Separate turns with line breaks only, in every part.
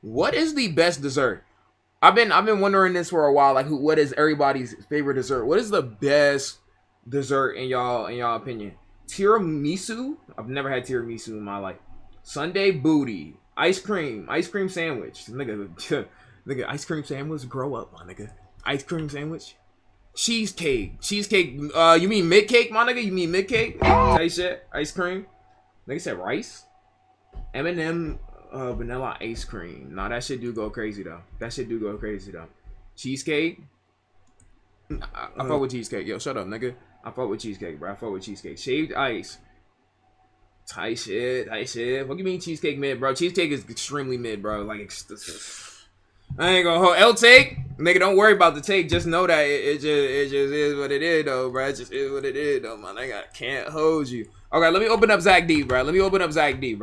What is the best dessert? I've been wondering this for a while. Like, what is everybody's favorite dessert? What is the best dessert in y'all opinion? Tiramisu. I've never had tiramisu in my life. Sunday booty. Ice cream sandwich. Nigga, nigga, ice cream sandwich. Grow up, my nigga. Ice cream sandwich. Cheesecake. You mean mid cake, my nigga? You mean mid cake? Say shit. Ice cream. Nigga said rice. M&M vanilla ice cream. Nah, that shit do go crazy though. Cheesecake. I fuck with cheesecake. Yo, shut up, nigga. I fuck with cheesecake, bro. I fuck with cheesecake. Shaved ice. Tight shit. What do you mean cheesecake mid, bro? Cheesecake is extremely mid, bro. Like, I ain't gonna hold L take. Nigga, don't worry about the take. Just know that it just is what it is, though, bro. It just is what it is, though, man. I can't hold you. Okay, let me open up Zach D, bro. We done Zach D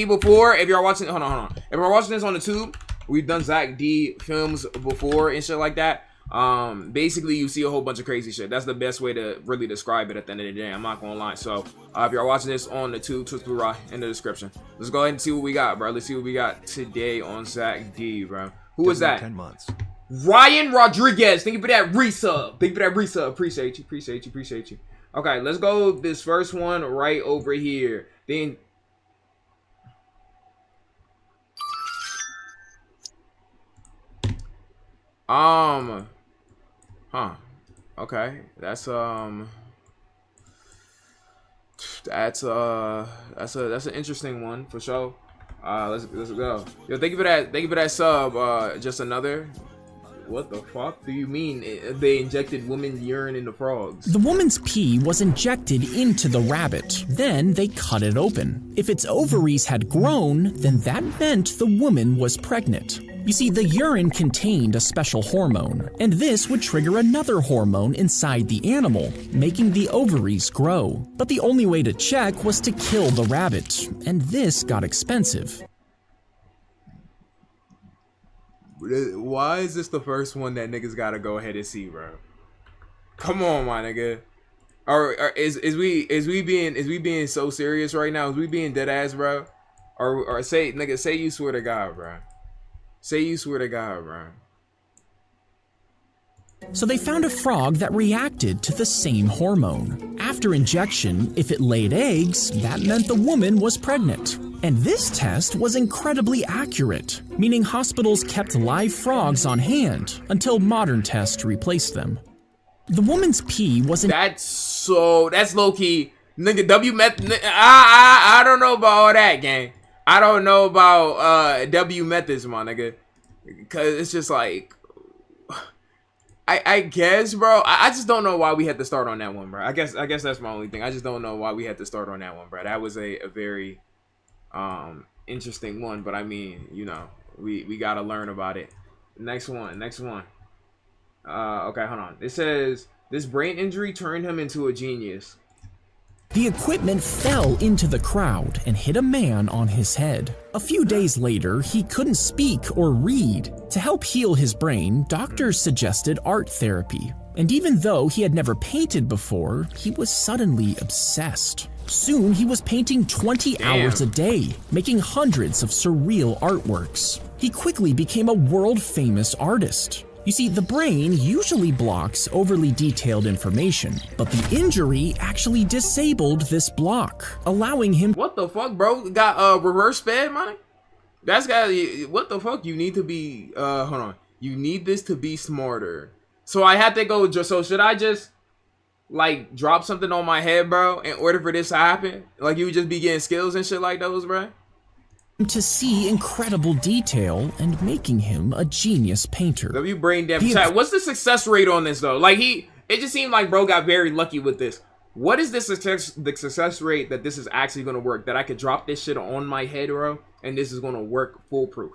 before. If you're watching, hold on. If you're watching this on the tube, we've done Zach D films before and shit like that. Basically, you see a whole bunch of crazy shit. That's the best way to really describe it at the end of the day. I'm not gonna lie. So, if you're watching this on the tube, Twitch Blueryai in the description. Let's go ahead and see what we got, bro. Let's see what we got today on Zach D, bro. Who is that?
10 months.
Ryan Rodriguez. Thank you for that resub. Appreciate you. Okay, let's go this first one right over here. Then okay. That's an interesting one for sure. Let's go. Yo, thank you for that sub. Just another. What the fuck do you mean they injected women's urine into frogs?
The woman's pee was injected into the rabbit. Then they cut it open. If its ovaries had grown, then that meant the woman was pregnant. You see, the urine contained a special hormone, and this would trigger another hormone inside the animal, making the ovaries grow. But the only way to check was to kill the rabbit, and this got expensive.
Why is this the first one that niggas gotta go ahead and see, bro? Come on, my nigga. Or is we being so serious right now? Is we being dead ass, bro? Or say, nigga, say you swear to God, bro. Say you swear to God, bro.
So they found a frog that reacted to the same hormone. After injection, if it laid eggs, that meant the woman was pregnant. And this test was incredibly accurate, meaning hospitals kept live frogs on hand until modern tests replaced them. The woman's pee wasn't—
That's low-key. Nigga, I don't know about all that, gang. I don't know about W methods, my nigga. Cause it's just like, I guess, bro. I just don't know why we had to start on that one, bro. I guess that's my only thing. I just don't know why we had to start on that one, bro. That was a very interesting one, but I mean, you know, we gotta learn about it. Next one. Okay, hold on. It says this brain injury turned him into a genius.
The equipment fell into the crowd and hit a man on his head. A few days later, he couldn't speak or read. To help heal his brain, doctors suggested art therapy. And even though he had never painted before, he was suddenly obsessed. Soon, he was painting 20 hours a day, making hundreds of surreal artworks. He quickly became a world-famous artist. You see, the brain usually blocks overly detailed information, but the injury actually disabled this block, allowing him—
What the fuck, bro? Got reverse sped, money? That's got— what the fuck? You need to be hold on. You need this to be smarter. So I had to go. So should I just like drop something on my head, bro, in order for this to happen? Like you would just be getting skills and shit like those, bro?
To see incredible detail and making him a genius painter.
W brain damage. What's the success rate on this though? Like it just seemed like bro got very lucky with this. What is the success rate that this is actually gonna work? That I could drop this shit on my head, bro, and this is gonna work foolproof.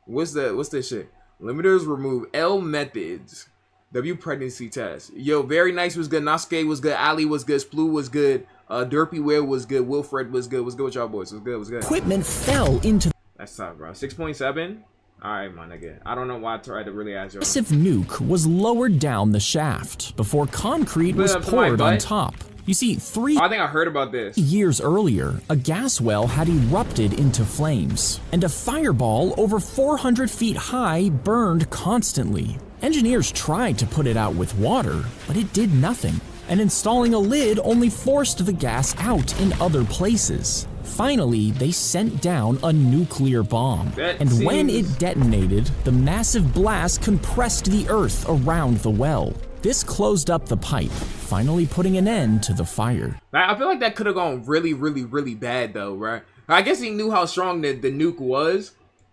What's this shit? Limiters remove L methods. W pregnancy test. Yo, very nice was good. Nasuke was good. Ali was good. Splu was good. Derpy Whale was good. Wilfred was good. What's good with y'all boys? What's good?
Equipment fell into—
That's tough, bro. 6.7. Alright, my nigga. I don't know why I tried to really ask you.
Massive nuke was lowered down the shaft before concrete was poured on top. You see,
I think I heard about this.
3 years earlier, a gas well had erupted into flames, and a fireball over 400 feet high burned constantly. Engineers tried to put it out with water, but it did nothing, and installing a lid only forced the gas out in other places. Finally, they sent down a nuclear bomb, and when it detonated, the massive blast compressed the earth around the well. This closed up the pipe, finally putting an end to the fire.
I feel like that could have gone really, really, really bad though, right? I guess he knew how strong the nuke was.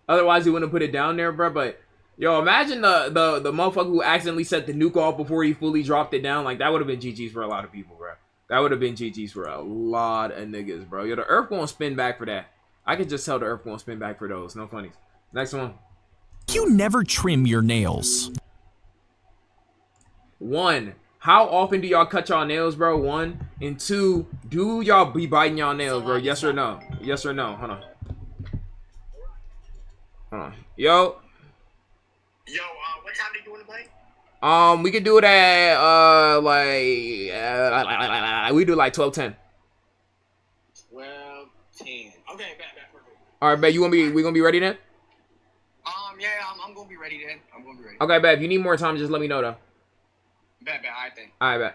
Otherwise, he wouldn't have put it down there, bro. But yo, imagine the motherfucker who accidentally set the nuke off before he fully dropped it down. Like, that would have been GG's for a lot of people, bro. That would have been GG's for a lot of niggas, bro. Yo, the earth gonna spin back for that. I can just tell the earth gonna spin back for those. No funnies. Next one.
You never trim your nails.
1, how often do y'all cut y'all nails, bro? 1, and 2, do y'all be biting y'all nails, bro? Yes or no? Yes or no? Hold on. Hold on. Yo.
Yo, what time they doing the play?
We could do it at we do like 12:10.
12:10. Okay, bet, perfect.
All right, bet we gonna be ready then?
Yeah, I'm gonna be ready then. I'm gonna be ready.
Okay, bet. If you need more time, just let me know though.
Bet, I think.
All right,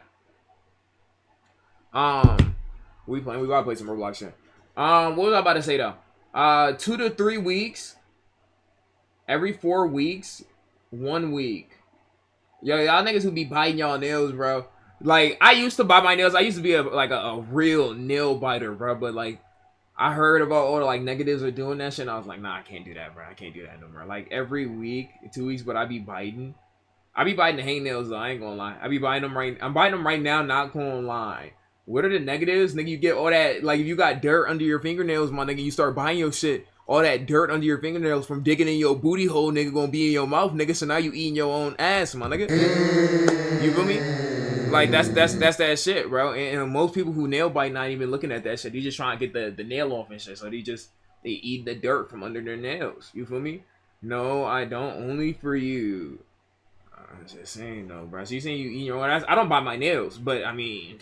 bet. We gotta play some Roblox shit. What was I about to say though? 2 to 3 weeks. Every 4 weeks, 1 week. Yo, y'all niggas who be biting y'all nails, bro. Like, I used to bite my nails. I used to be a real nail biter, bro. But like, I heard about all the like negatives of doing that shit, and I was like, nah, I can't do that, bro. I can't do that no more. Like, every week, 2 weeks, but I be biting. I be biting the hangnails though, I ain't gonna lie. I'm biting them right now, not gonna lie. What are the negatives? Nigga, you get all that, like, if you got dirt under your fingernails, my nigga, you start biting your shit. All that dirt under your fingernails from digging in your booty hole, nigga, gonna be in your mouth, nigga. So now you eating your own ass, my nigga. You feel me? Like, that's that shit, bro. And most people who nail bite not even looking at that shit. They just trying to get the nail off and shit. So they eat the dirt from under their nails. You feel me? No, I don't. Only for you. I'm just saying though, bro. So you saying you eat your own ass? I don't bite my nails, but I mean,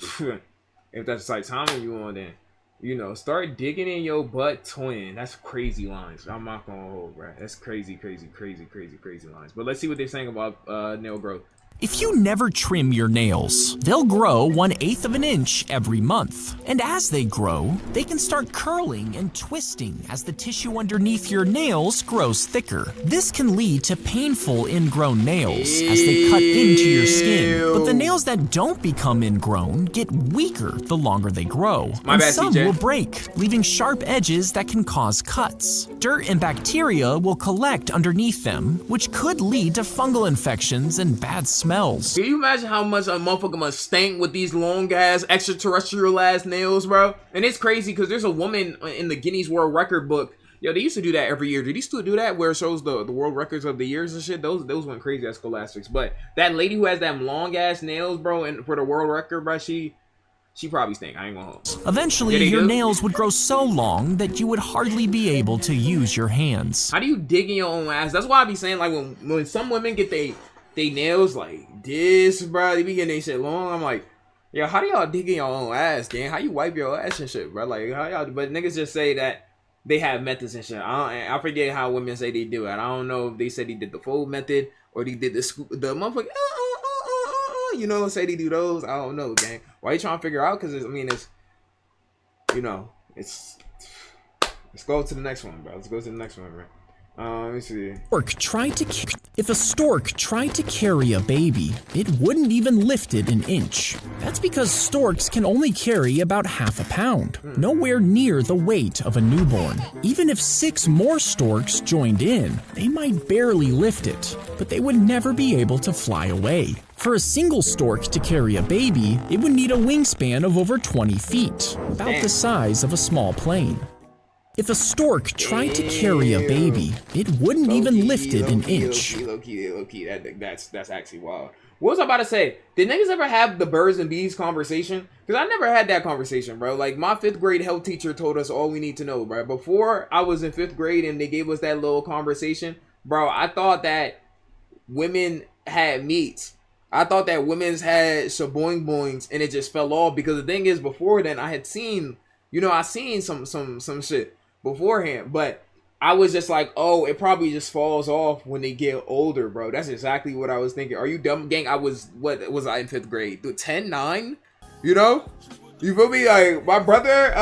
if that's like timing you on, then you know, start digging in your butt, twin. That's crazy lines. I'm not gonna hold, bro. That's crazy lines. But let's see what they're saying about nail growth.
If you never trim your nails, they'll grow 1/8 of an inch every month. And as they grow, they can start curling and twisting as the tissue underneath your nails grows thicker. This can lead to painful ingrown nails as they cut into your skin. But the nails that don't become ingrown get weaker the longer they grow. And some will break, leaving sharp edges that can cause cuts. Dirt and bacteria will collect underneath them, which could lead to fungal infections and bad smells.
Can you imagine how much a motherfucker must stink with these long ass extraterrestrial ass nails, bro? And it's crazy because there's a woman in the Guinness World Record book. Yo, they used to do that every year. Did they still do that where it shows the world records of the years and shit? Those went crazy at scholastics. But that lady who has them long ass nails, bro, and for the world record, bro, she probably stink. I ain't gonna hold.
Eventually, your nails would grow so long that you would hardly be able to use your hands.
How do you dig in your own ass? That's why I be saying, like, when some women get they nails like this, bro, they be getting their shit long. I'm like, yo, how do y'all dig in your own ass, gang? How you wipe your ass and shit, bro? Like, how y'all? But niggas just say that they have methods and shit. I forget how women say they do it. I don't know if they said they did the fold method or they did the scoop, the motherfucker. You know, say they do those. I don't know, gang. Why you trying to figure out? Because it's, you know, it's. Let's go to the next one, bro. Let's go to the next one, bro. Let me see.
If a stork tried to carry a baby, it wouldn't even lift it an inch. That's because storks can only carry about half a pound, nowhere near the weight of a newborn. Even if 6 more storks joined in, they might barely lift it, but they would never be able to fly away. For a single stork to carry a baby, it would need a wingspan of over 20 feet, about the size of a small plane. If a stork tried to carry a baby, it wouldn't even lift it an inch.
Low key. That's actually wild. What was I about to say? Did niggas ever have the birds and bees conversation? Because I never had that conversation, bro. Like, my 5th grade health teacher told us all we need to know, bro. Before I was in 5th grade and they gave us that little conversation, bro, I thought that women had meats. I thought that women's had shaboing boings, and it just fell off because the thing is, before then I had seen, I seen some shit beforehand, but I was just like, oh, it probably just falls off when they get older, bro. That's exactly what I was thinking. Are you dumb, gang? I was, what was I in 5th grade? 10, 9? You know? You feel me? Like, my brother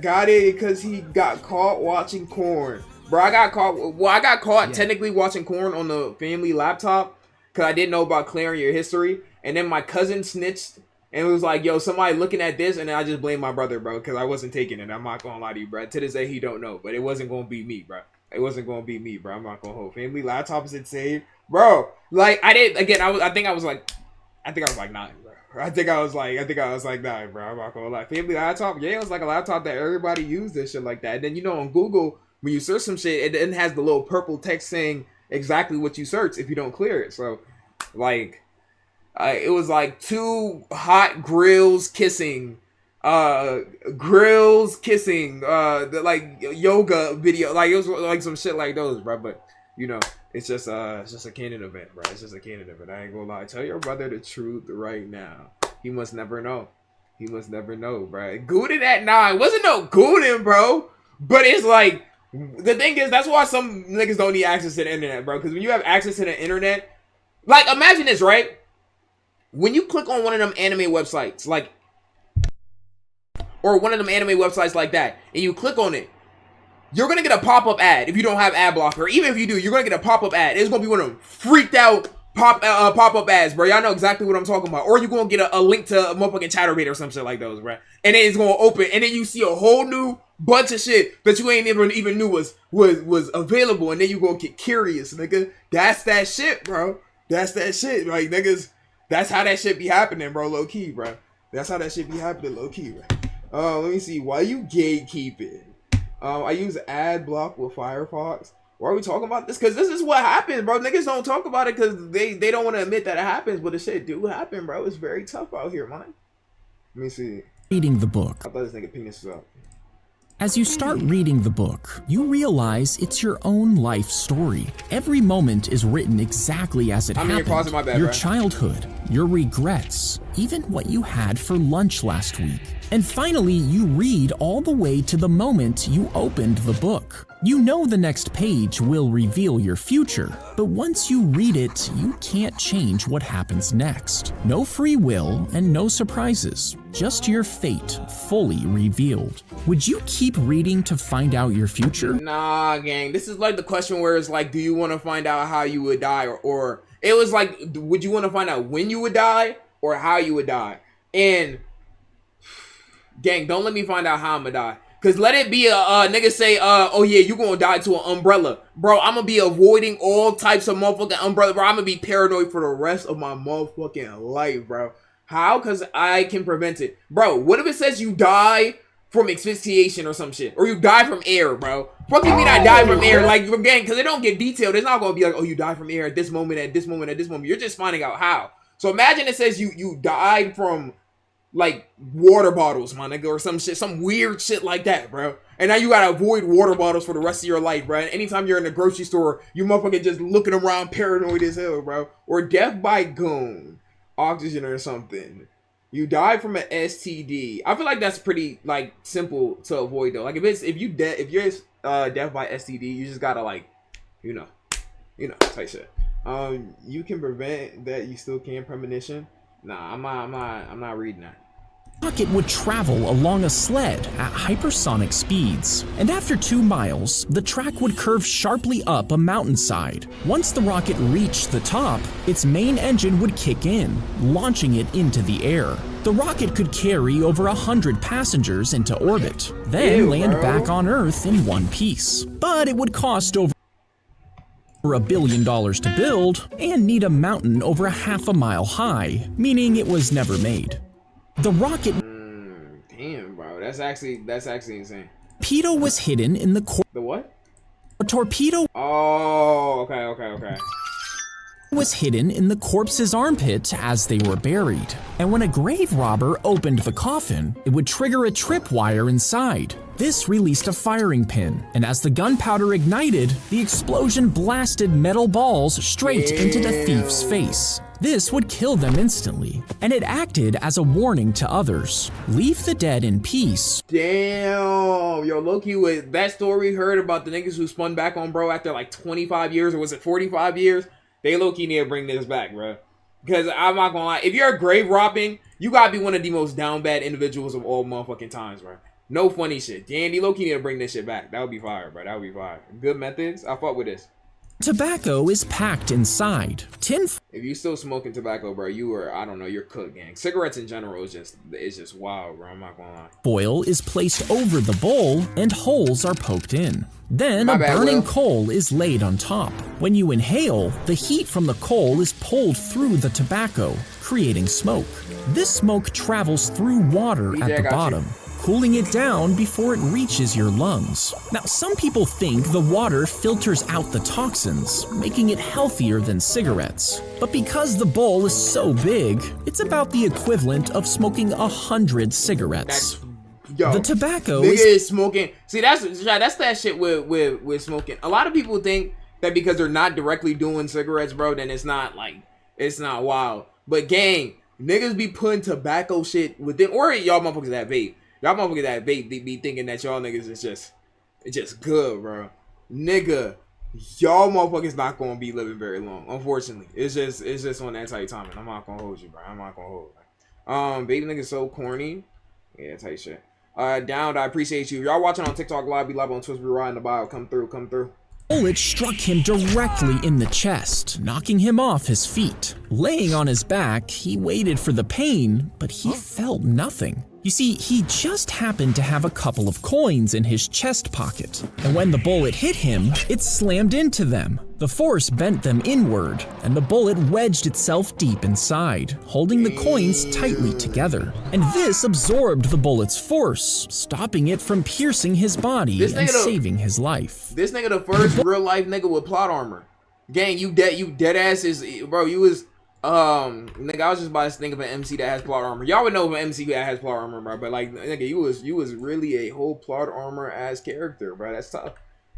got it because he got caught watching corn. Bro, I got caught technically watching corn on the family laptop because I didn't know about clearing your history. And then my cousin snitched and was like, yo, somebody looking at this. And then I just blamed my brother, bro, because I wasn't taking it. I'm not going to lie to you, bro. To this day, he don't know. But it wasn't going to be me, bro. It wasn't going to be me, bro. I'm not going to hold. Family laptop is insane. Bro, like, I think I was like 9, bro. I think I was like 9, bro. I'm not gonna lie. Family laptop, yeah, it was like a laptop that everybody used and shit like that. And then on Google, when you search some shit, it has the little purple text saying exactly what you search if you don't clear it. So, like, it was like 2 hot grills kissing, the like yoga video, like it was like some shit like those, bro. But it's just a canon event, bro. It's just a canon event. I ain't gonna lie. Tell your brother the truth right now. He must never know. He must never know, bro. Gooden at 9 wasn't no Gooden, bro. But it's like, the thing is, that's why some niggas don't need access to the internet, bro. Because when you have access to the internet, like, imagine this, right? When you click on one of them anime websites, like, or one of them anime websites like that, and you click on it, you're going to get a pop-up ad if you don't have ad blocker. Even if you do, you're going to get a pop-up ad. It's going to be one of them freaked out pop-up ads, bro. Y'all know exactly what I'm talking about. Or you're going to get a link to a motherfucking Chatterbait or some shit like those, bro. And then it's going to open, and then you see a whole new bunch of shit that you ain't even knew was available, and then you going to get curious, nigga. That's that shit, bro. That's that shit. Like, niggas, that's how that shit be happening, bro, low-key, bro. That's how that shit be happening, low-key, bro. Let me see. Why you gatekeeping? I use ad block with Firefox. Why are we talking about this? Because this is what happens, bro. Niggas don't talk about it because they don't want to admit that it happens, but the shit do happen, bro. It's very tough out here, man. Let me see.
Reading the book.
I thought this nigga penis was up.
As you start reading the book, you realize it's your own life story. Every moment is written exactly as it happened.
Your closet, my bad,
your
bro.
childhood, your regrets, even what you had for lunch last week. And finally, you read all the way to the moment you opened the book. You know the next page will reveal your future, but once you read it, you can't change what happens next. No free will and no surprises, just your fate fully revealed. Would you keep reading to find out your future?
Nah, gang. This is like the question where it's like, do you want to find out how you would die? Or it was like, would you want to find out when you would die or how you would die? And gang, don't let me find out how I'm gonna die. Cause let it be a nigga say, oh yeah, you gonna die to an umbrella. Bro, I'm gonna be avoiding all types of motherfucking umbrella. Bro, I'm gonna be paranoid for the rest of my motherfucking life, bro. How? Cause I can prevent it. Bro, what if it says you die from asphyxiation or some shit? Or you die from air, bro? Fuck you mean I die from air? Like, again, cause it don't get detailed. It's not gonna be like, oh, you die from air at this moment, at this moment, at this moment. You're just finding out how. So imagine it says you died from, like, water bottles, my nigga, or some shit, some weird shit like that, bro. And now you gotta avoid water bottles for the rest of your life, bro. And anytime you're in the grocery store, you motherfucking just looking around paranoid as hell, bro. Or death by goon, oxygen or something. You die from an STD. I feel like that's pretty, like, simple to avoid though. Like if you're death by STD, you just gotta, like, you know, type shit. You can prevent that. You still can premonition. Nah, I'm not reading that.
The rocket would travel along a sled at hypersonic speeds, and after 2 miles, the track would curve sharply up a mountainside. Once the rocket reached the top, its main engine would kick in, launching it into the air. The rocket could carry over 100 passengers into orbit, then land back on Earth in one piece. But it would cost over $1 billion to build and need a mountain over a half a mile high, meaning it was never made. The rocket
damn, bro, that's actually insane.
Torpedo was hidden in the
The what?
A torpedo
Oh, okay.
Was hidden in the corpse's armpit as they were buried. And when a grave robber opened the coffin, it would trigger a tripwire inside. This released a firing pin, and as the gunpowder ignited, the explosion blasted metal balls straight into the thief's face. This would kill them instantly, and it acted as a warning to others. Leave the dead in peace.
Damn, yo, Loki, with that story heard about the niggas who spun back on bro after like 25 years, or was it 45 years? They Loki need to bring this back, bro. Because I'm not gonna lie, if you're grave robbing, you gotta be one of the most down bad individuals of all motherfucking times, bro. No funny shit. Dandy Loki need to bring this shit back. That would be fire, bro. That would be fire. Good methods. I fuck with this.
Tobacco is packed inside.
If you still smoking tobacco, bro, you are, I don't know, you're cooked, gang. Cigarettes in general is just wild, bro. I'm not gonna lie.
Foil is placed over the bowl and holes are poked in. Then a burning coal is laid on top. When you inhale, the heat from the coal is pulled through the tobacco, creating smoke. This smoke travels through water at the bottom, cooling it down before it reaches your lungs. Now, some people think the water filters out the toxins, making it healthier than cigarettes. But because the bowl is so big, it's about the equivalent of smoking 100 cigarettes.
Yo,
the tobacco
is smoking. See, that's that shit with smoking. A lot of people think that because they're not directly doing cigarettes, bro, then it's not wild. But gang, niggas be putting tobacco shit within, or y'all motherfuckers that vape. Y'all motherfuckers that vape, they be thinking that y'all niggas is just good, bro. Nigga, y'all motherfuckers not gonna be living very long. Unfortunately, it's just on that tight timing. I'm not gonna hold you, bro. I'm not gonna hold you. Baby niggas so corny. Yeah, tight shit. Downed, I appreciate you. Y'all watching on TikTok live, be live on Twitch, Blueryai in the bio. Come through.
Bullet struck him directly in the chest, knocking him off his feet. Laying on his back, he waited for the pain, but he felt nothing. You see, he just happened to have a couple of coins in his chest pocket, and when the bullet hit him, it slammed into them. The force bent them inward, and the bullet wedged itself deep inside, holding the coins tightly together. And this absorbed the bullet's force, stopping it from piercing his body and saving his life.
This nigga the first real life nigga with plot armor. Gang, you dead ass is, bro, you was, nigga, I was just about to think of an MC that has plot armor. Y'all would know of an MC that has plot armor, bro, but like, nigga, you was really a whole plot armor ass character, bro. That's tough,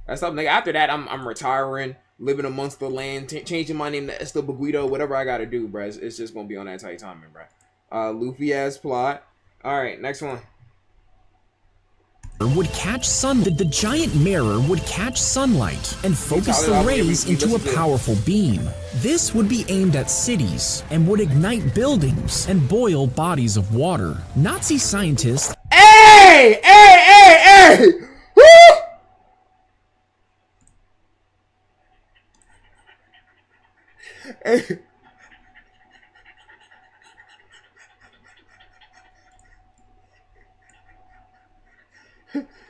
nigga. After that, I'm retiring, living amongst the land, changing my name to Esther Baguido, whatever I gotta do, bro. It's just gonna be on that tight timing, bro. Luffy ass plot. All right, next one.
Would catch the giant mirror would catch sunlight and focus the rays into a powerful beam. This would be aimed at cities and would ignite buildings and boil bodies of water. Nazi scientists.
Hey! Woo! Hey.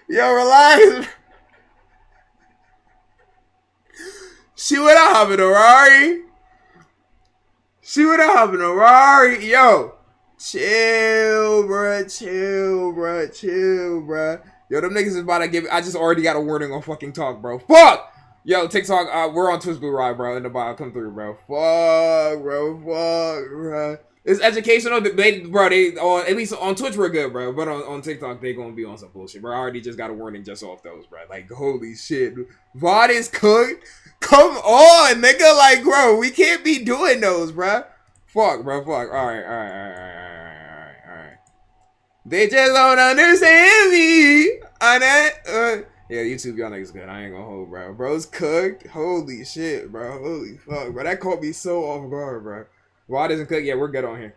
Yo, relax. She would have a Ferrari. Yo, chill, bruh. Yo, them niggas is about to give. I just already got a warning on fucking talk, bro. Fuck. Yo, TikTok. We're on Twitch Blueryai, bro. In the bio, come through, bro. Fuck, bro. It's educational. Bro, they on, at least on Twitch we're good, bro. But on TikTok they gonna be on some bullshit, bro. I already just got a warning just off those, bro. Like, holy shit, VOD is cooked. Come on, nigga. Like, bro, we can't be doing those, bro. Fuck, bro. Fuck. All right. They just don't understand me. Yeah, YouTube, y'all niggas good. I ain't gonna hold, bro. Bro's cooked. Holy shit, bro. Holy fuck, bro. That caught me so off guard, bro. VOD isn't cooked. Yeah, we're good on here.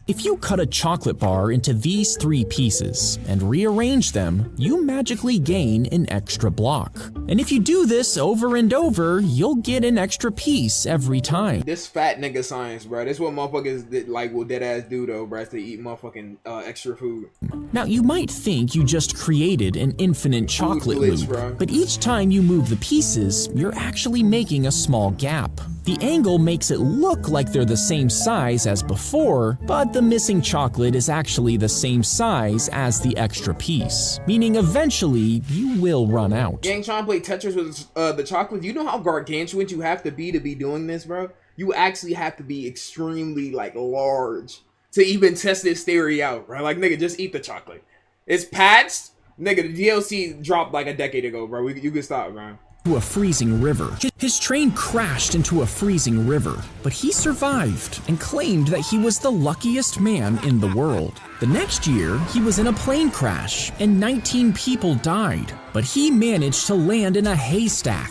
If you cut a chocolate bar into these 3 pieces and rearrange them, you magically gain an extra block. And if you do this over and over, you'll get an extra piece every time.
This fat nigga science, bro. This what motherfuckers like will dead ass do though, bro. Is to eat motherfucking extra food.
Now you might think you just created an infinite chocolate loop, but each time you move the pieces, you're actually making a small gap. The angle makes it look like they're the same size as before, but the missing chocolate is actually the same size as the extra piece, meaning eventually you will run out.
Gang, trying to play Tetris with the chocolate. You know how gargantuan you have to be doing this, bro? You actually have to be extremely like large to even test this theory out, bro. Like, nigga, just eat the chocolate. It's patched, Nigga, the DLC dropped like a decade ago, bro. You can stop, bro.
To a freezing river. His train crashed into a freezing river, but he survived and claimed that he was the luckiest man in the world. The next year, he was in a plane crash and 19 people died, but he managed to land in a haystack.